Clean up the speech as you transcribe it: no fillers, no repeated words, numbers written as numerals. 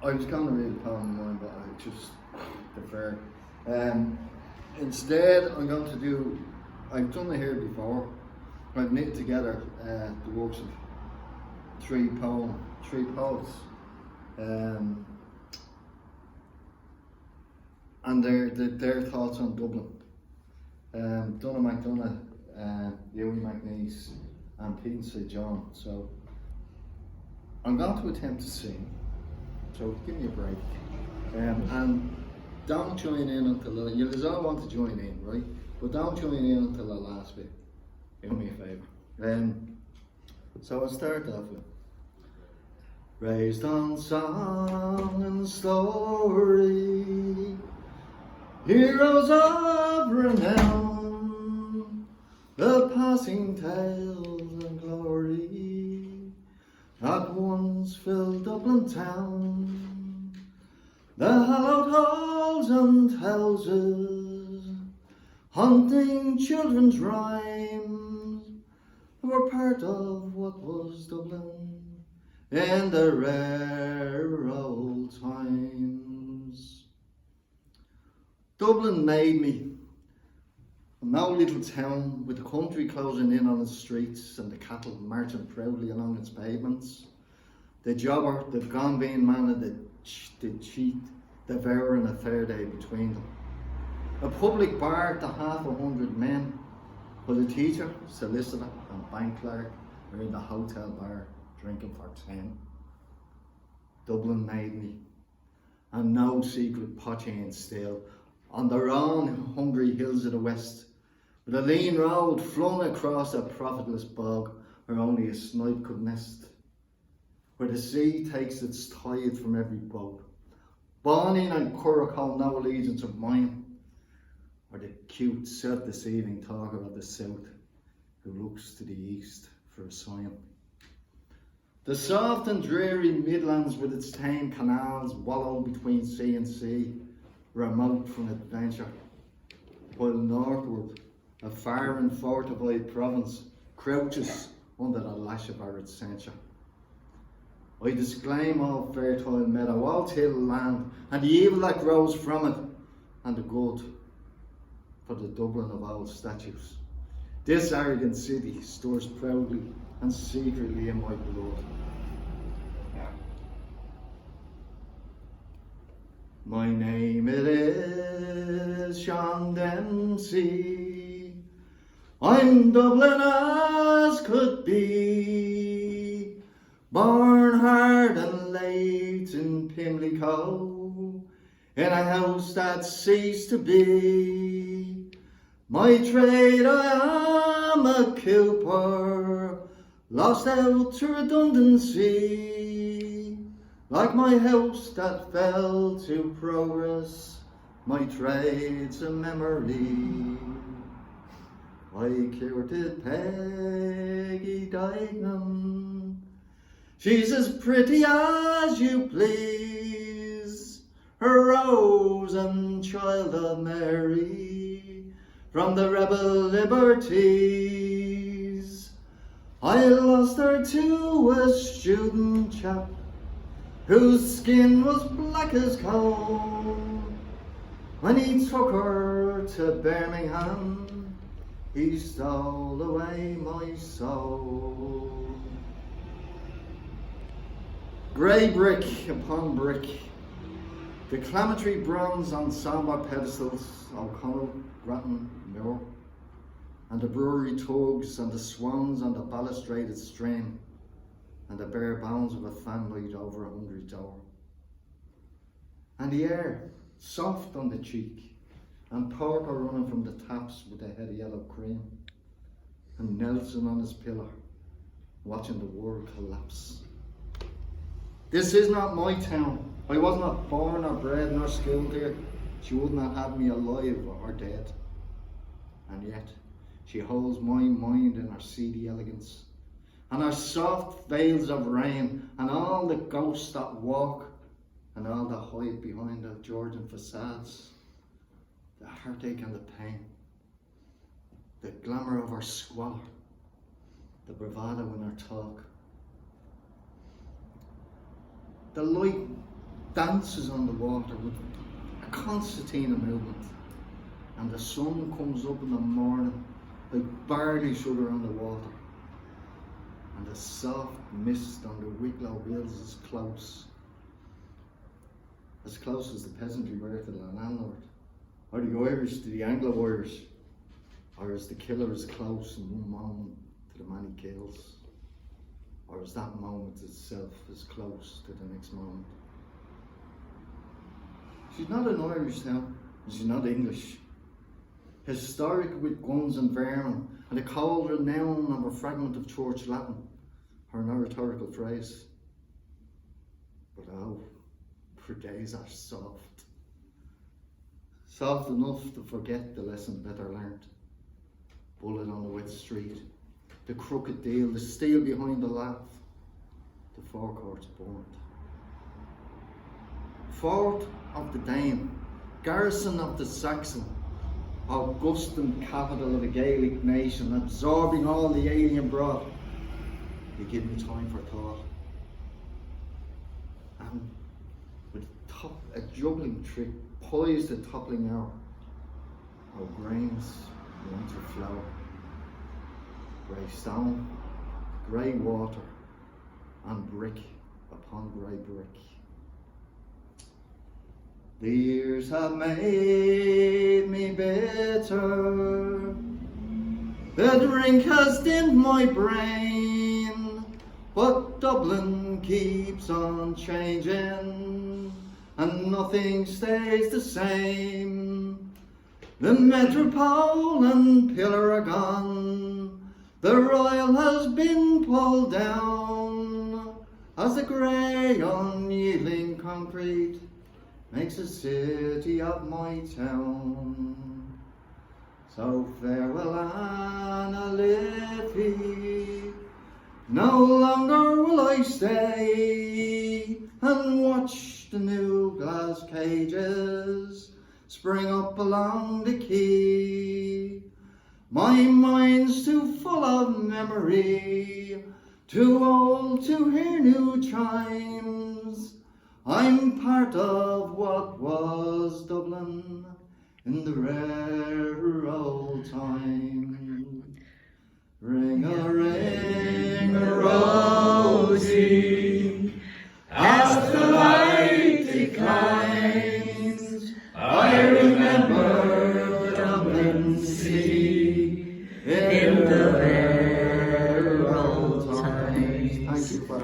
I was going to read a poem of mine, but I just defer. Um, Instead, I'm going to do. I've done it here before. I've knit together the works of three poets, um, and their thoughts on Dublin. Donagh McDonagh, MacNeice, and Pete St John. So I'm going to attempt to sing. So give me a break. And don't join in until you'll all want to join in, right? But don't join in until the last bit. Do me a favour. So I'll start off with raised on song and story, heroes of renown, the passing tales and glory that once filled Dublin town. The hallowed halls and houses, haunting children's rhymes, were part of what was Dublin in the rare old times. Dublin made me. No little town with the country closing in on its streets and the cattle marching proudly along its pavements. The jobber, the gone-bean man and the cheat devouring a fair day between them. A public bar to 100 men, but the teacher, solicitor and bank clerk were in the hotel bar drinking for 10. Dublin made me, and no secret potching still, on the round hungry hills of the west, with a lean road flung across a profitless bog where only a snipe could nest, where the sea takes its tide from every boat. Bonning and Curracole, no allegiance of mine, or the cute, self-deceiving talker of the south who looks to the east for a sign. The soft and dreary Midlands with its tame canals wallowed between sea and sea, remote from adventure, while northward a far and fortified province crouches under the lash of arid censure. I disclaim all fertile meadow, all till land, and the evil that grows from it, and the good for the Dublin of old statues. This arrogant city stores proudly and secretly in my blood. My name it is Sean Dempsey, I'm Dublin as could be, born hard and late in Pimlico, in a house that ceased to be. My trade I am a cooper, lost out to redundancy. Like my house that fell to progress, my trade's a memory. I courted Peggy Dignam, she's as pretty as you please, her rose and child of Mary, from the rebel liberties. I lost her to a student chap, whose skin was black as coal. When he took her to Birmingham, he stole away my soul. Grey brick upon brick, declamatory bronze on sombre pedestals, O'Connell, Grattan, Moore, and the brewery tugs and the swans on the balustraded stream, and the bare bones of a fanlight over 100 door. And the air, soft on the cheek, and porter running from the taps with a head of yellow cream, and Nelson on his pillow, watching the world collapse. This is not my town. I was not born or bred nor schooled here. She would not have me alive or dead. And yet, she holds my mind in her seedy elegance, and her soft veils of rain, and all the ghosts that walk, and all the hide behind the Georgian facades, the heartache and the pain, the glamour of her squalor, the bravado in her talk. The light dances on the water with a concertina movement, and the sun comes up in the morning like barley sugar on the water, and the soft mist on the Wicklow hills is close as the peasantry were to the landlord, or the Irish to the Anglo-Irish, or as the killer is close in one moment to the man he kills, or as that moment itself is close to the next moment. She's not an Irish town, and she's not English. Historic with guns and vermin, and the cold renown of a fragment of church Latin, or an oratorical phrase. But oh, her days are soft. Soft enough to forget the lesson better learnt. Bullet on the wet street, the crooked deal, the steel behind the laugh, the forecourt's burnt. Fort of the Dane, garrison of the Saxon, Augustan capital of a Gaelic nation, absorbing all the alien brought. You give me time for thought. And with a juggling trick, poised at toppling hour, our grains want to flow. Grey stone, grey water, and brick upon grey brick. The years have made me bitter, the drink has dimmed my brain, but Dublin keeps on changing, and nothing stays the same. The Metropole and Pillar are gone, the Royal has been pulled down, as the grey unyielding concrete makes a city of my town. So farewell Anna Liffey, no longer will I stay and watch the new glass cages spring up along the quay. My mind's too full of memory, too old to hear new chimes. I'm part of what was Dublin in the rare old time. Ring a rosy, as the light declines, I remember Dublin city in the rare old times. Thank you for